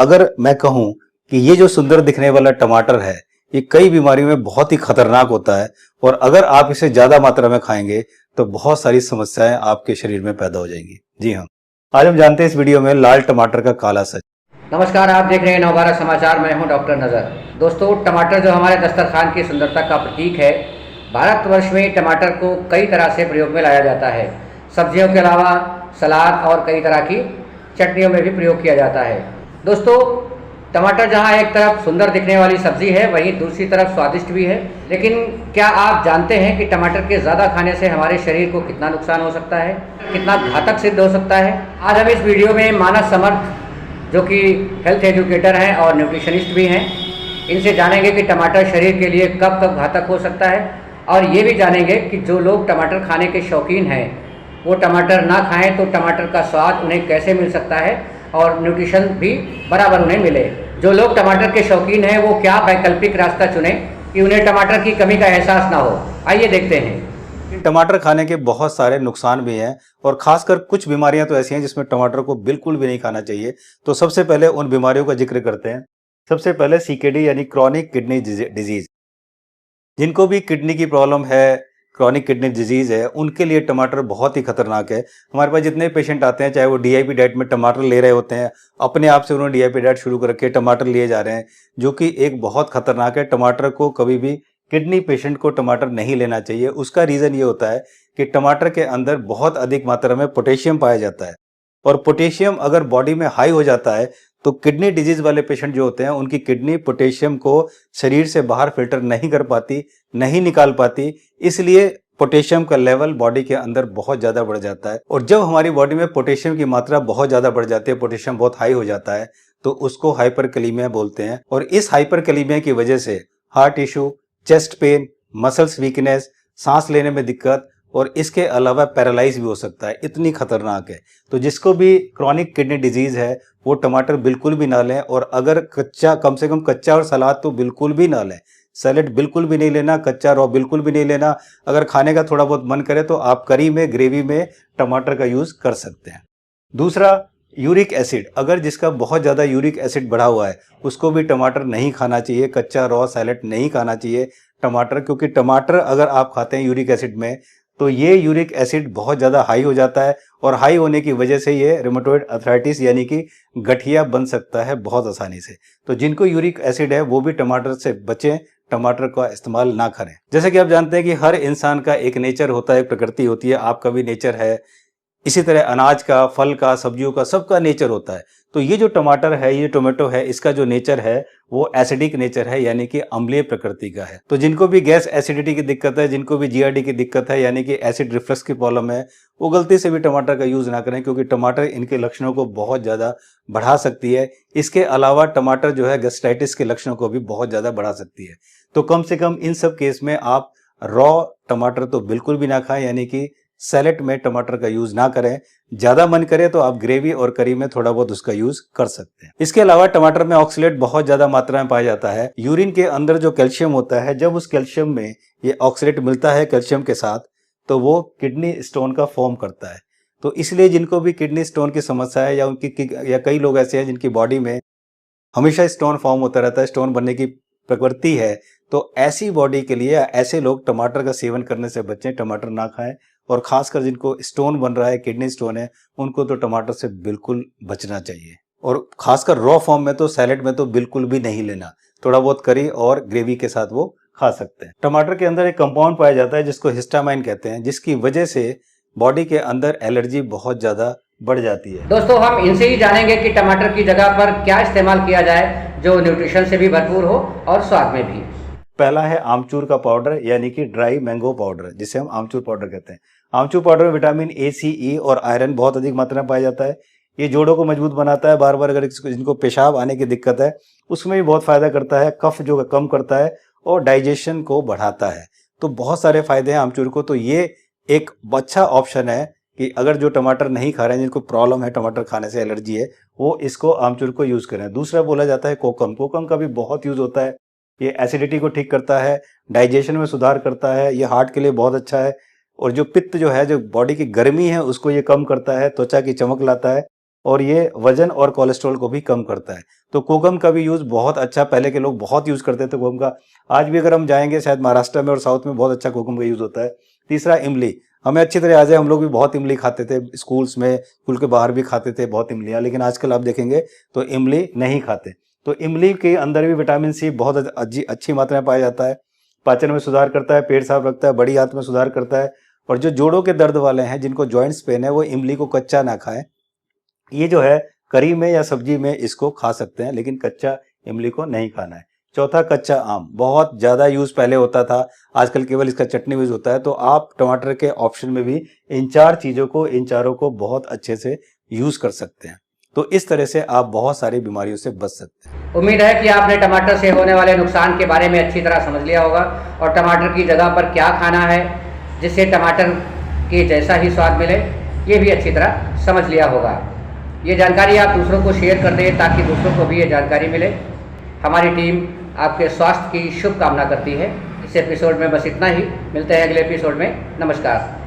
अगर मैं कहूं कि ये जो सुंदर दिखने वाला टमाटर है, ये कई बीमारियों में बहुत ही खतरनाक होता है और अगर आप इसे ज्यादा मात्रा में खाएंगे तो बहुत सारी समस्याएं आपके शरीर में पैदा हो जाएंगी। जी हाँ, आज हम जानते हैं इस वीडियो में लाल टमाटर का काला सच। नमस्कार, आप देख रहे हैं नवभारत समाचार। मैं हूं डॉक्टर नज़र। दोस्तों, टमाटर जो हमारे दस्तरखान की सुंदरता का प्रतीक है, भारतवर्ष में टमाटर को कई तरह से प्रयोग में लाया जाता है। सब्जियों के अलावा सलाद और कई तरह की चटनियों में भी प्रयोग किया जाता है। दोस्तों, टमाटर जहां एक तरफ सुंदर दिखने वाली सब्जी है, वहीं दूसरी तरफ स्वादिष्ट भी है। लेकिन क्या आप जानते हैं कि टमाटर के ज़्यादा खाने से हमारे शरीर को कितना नुकसान हो सकता है, कितना घातक सिद्ध हो सकता है? आज हम इस वीडियो में मानस समर्थ, जो कि हेल्थ एजुकेटर हैं और न्यूट्रिशनिस्ट भी हैं, इनसे जानेंगे कि टमाटर शरीर के लिए कब कब घातक हो सकता है, और ये भी जानेंगे कि जो लोग टमाटर खाने के शौकीन हैं वो टमाटर ना खाएं तो टमाटर का स्वाद उन्हें कैसे मिल सकता है और न्यूट्रिशन भी बराबर उन्हें मिले। जो लोग टमाटर के शौकीन हैं वो क्या वैकल्पिक रास्ता चुनें कि उन्हें टमाटर की कमी का एहसास ना हो। आइए देखते हैं। टमाटर खाने के बहुत सारे नुकसान भी हैं और खासकर कुछ बीमारियां तो ऐसी हैं जिसमें टमाटर को बिल्कुल भी नहीं खाना चाहिए। तो सबसे पहले उन बीमारियों का जिक्र करते हैं। सबसे पहले सीकेडी यानी क्रॉनिक किडनी डिजीज। जिनको भी किडनी की प्रॉब्लम है, क्रॉनिक किडनी डिजीज है, उनके लिए टमाटर बहुत ही खतरनाक है। हमारे पास जितने पेशेंट आते हैं, चाहे वो डीआईपी डाइट में टमाटर ले रहे होते हैं, अपने आप से उन्होंने डीआईपी डाइट शुरू कर रखी है, टमाटर लिए जा रहे हैं, जो कि एक बहुत खतरनाक है। टमाटर को कभी भी, किडनी पेशेंट को टमाटर नहीं लेना चाहिए। उसका रीजन ये होता है कि टमाटर के अंदर बहुत अधिक मात्रा में पोटेशियम पाया जाता है और पोटेशियम अगर बॉडी में हाई हो जाता है तो किडनी डिजीज वाले पेशेंट जो होते हैं उनकी किडनी पोटेशियम को शरीर से बाहर फिल्टर नहीं कर पाती, नहीं निकाल पाती, इसलिए पोटेशियम का लेवल बॉडी के अंदर बहुत ज्यादा बढ़ जाता है। और जब हमारी बॉडी में पोटेशियम की मात्रा बहुत ज्यादा बढ़ जाती है, पोटेशियम बहुत हाई हो जाता है, तो उसको हाइपरकैलेमिया बोलते हैं। और इस हाइपरकैलेमिया की वजह से heart issue, chest pain, muscles weakness, सांस लेने में दिक्कत और इसके अलावा पैरालाइज भी हो सकता है। इतनी खतरनाक है। तो जिसको भी क्रॉनिक किडनी डिजीज है वो टमाटर बिल्कुल भी ना लें। और अगर कच्चा, कम से कम कच्चा और सलाद तो बिल्कुल भी ना लें। सैलेड बिल्कुल भी नहीं लेना, कच्चा रॉ बिल्कुल भी नहीं लेना। अगर खाने का थोड़ा बहुत मन करे तो आप करी में, ग्रेवी में टमाटर का यूज कर सकते हैं। दूसरा, यूरिक एसिड। अगर जिसका बहुत ज़्यादा यूरिक एसिड बढ़ा हुआ है उसको भी टमाटर नहीं खाना चाहिए, कच्चा रॉ सैलेड नहीं खाना चाहिए टमाटर, क्योंकि टमाटर अगर आप खाते हैं यूरिक एसिड में तो ये यूरिक एसिड बहुत ज़्यादा हाई हो जाता है और हाई होने की वजह से ये रूमेटॉइड अर्थराइटिस यानी कि गठिया बन सकता है बहुत आसानी से। तो जिनको यूरिक एसिड है वो भी टमाटर से बचें, टमाटर का इस्तेमाल ना करें। जैसे कि आप जानते हैं कि हर इंसान का एक नेचर होता है, एक प्रकृति होती है, आपका भी नेचर है। इसी तरह अनाज का, फल का, सब्जियों का, सबका नेचर होता है। तो ये जो टमाटर है, ये टोमेटो है, इसका जो नेचर है वो एसिडिक नेचर है, यानी कि अम्लीय प्रकृति का है। तो जिनको भी गैस एसिडिटी की दिक्कत है, जिनको भी जीआरडी की दिक्कत है यानी कि एसिड रिफ्लक्स की प्रॉब्लम है, वो गलती से भी टमाटर का यूज ना करें, क्योंकि टमाटर इनके लक्षणों को बहुत ज्यादा बढ़ा सकती है। इसके अलावा टमाटर जो है गैस्ट्राइटिस के लक्षणों को भी बहुत ज्यादा बढ़ा सकती है। तो कम से कम इन सब केस में आप रॉ टमाटर तो बिल्कुल भी ना खाएं, यानी कि सैलेड में टमाटर का यूज ना करें। ज्यादा मन करे तो आप ग्रेवी और करी में थोड़ा बहुत उसका यूज कर सकते हैं। इसके अलावा टमाटर में ऑक्सलेट बहुत ज्यादा मात्रा में पाया जाता है। यूरिन के अंदर जो कैल्शियम होता है, जब उस कैल्शियम में ये ऑक्सलेट मिलता है कैल्शियम के साथ, तो वो किडनी स्टोन का फॉर्म करता है। तो इसलिए जिनको भी किडनी स्टोन की समस्या है या कई लोग ऐसे हैं जिनकी बॉडी में हमेशा स्टोन फॉर्म होता रहता है, स्टोन बनने की प्रवृत्ति है, तो ऐसी बॉडी के लिए ऐसे लोग टमाटर का सेवन करने से बचें, टमाटर ना खाएं। और खासकर जिनको स्टोन बन रहा है, किडनी स्टोन है, उनको तो टमाटर से बिल्कुल बचना चाहिए। और खासकर रॉ फॉर्म में तो, सैलेड में तो बिल्कुल भी नहीं लेना। थोड़ा बहुत करी और ग्रेवी के साथ वो खा सकते हैं। टमाटर के अंदर एक कंपाउंड पाया जाता है जिसको हिस्टामाइन कहते हैं, जिसकी वजह से बॉडी के अंदर एलर्जी बहुत ज्यादा बढ़ जाती है। दोस्तों, हम इनसे ही जानेंगे कि टमाटर की जगह पर क्या इस्तेमाल किया जाए जो न्यूट्रिशन से भी भरपूर हो और स्वाद में भी। पहला है आमचूर का पाउडर, यानी कि ड्राई मैंगो पाउडर, जिसे हम आमचूर पाउडर कहते हैं। आमचूर पाउडर में विटामिन ए, सी, ई और आयरन बहुत अधिक मात्रा में पाया जाता है। ये जोड़ों को मजबूत बनाता है। बार बार अगर जिनको पेशाब आने की दिक्कत है उसमें भी बहुत फायदा करता है। कफ जो कम करता है और डाइजेशन को बढ़ाता है। तो बहुत सारे फायदे हैं आमचूर को। तो ये एक अच्छा ऑप्शन है कि अगर जो टमाटर नहीं खा रहे हैं, जिनको प्रॉब्लम है टमाटर खाने से, एलर्जी है, वो इसको आमचूर को यूज करें। दूसरा बोला जाता है कोकम। कोकम का भी बहुत यूज होता है। ये एसिडिटी को ठीक करता है, डाइजेशन में सुधार करता है, ये हार्ट के लिए बहुत अच्छा है। और जो पित्त जो है, जो बॉडी की गर्मी है, उसको ये कम करता है, त्वचा की चमक लाता है। और ये वजन और कोलेस्ट्रॉल को भी कम करता है। तो कोकम का भी यूज़ बहुत अच्छा, पहले के लोग बहुत यूज़ करते थे कोकम का। आज भी अगर हम जाएंगे शायद महाराष्ट्र में और साउथ में बहुत अच्छा कोकम का यूज़ होता है। तीसरा इमली, हमें अच्छी तरह याद है, हम लोग भी बहुत इमली खाते थे स्कूल्स में, स्कूल के बाहर भी खाते थे बहुत इमलियाँ, लेकिन आजकल आप देखेंगे तो इमली नहीं खाते। तो इमली के अंदर भी विटामिन सी बहुत अच्छी मात्रा में पाया जाता है, पाचन में सुधार करता है, पेट साफ रखता है, बड़ी आंत में सुधार करता है। और जो जोड़ों के दर्द वाले हैं, जिनको जॉइंट्स पेन है, वो इमली को कच्चा ना खाएं। ये जो है करी में या सब्जी में इसको खा सकते हैं, लेकिन कच्चा इमली को नहीं खाना है। चौथा, कच्चा आम, बहुत ज़्यादा यूज़ पहले होता था, आजकल केवल इसका चटनी यूज़ होता है। तो आप टमाटर के ऑप्शन में भी इन चारों को बहुत अच्छे से यूज़ कर सकते हैं। तो इस तरह से आप बहुत सारी बीमारियों से बच सकते हैं। उम्मीद है कि आपने टमाटर से होने वाले नुकसान के बारे में अच्छी तरह समझ लिया होगा और टमाटर की जगह पर क्या खाना है जिससे टमाटर के जैसा ही स्वाद मिले, ये भी अच्छी तरह समझ लिया होगा। ये जानकारी आप दूसरों को शेयर कर दें ताकि दूसरों को भी ये जानकारी मिले। हमारी टीम आपके स्वास्थ्य की शुभकामना करती है। इस एपिसोड में बस इतना ही, मिलते हैं अगले एपिसोड में। नमस्कार।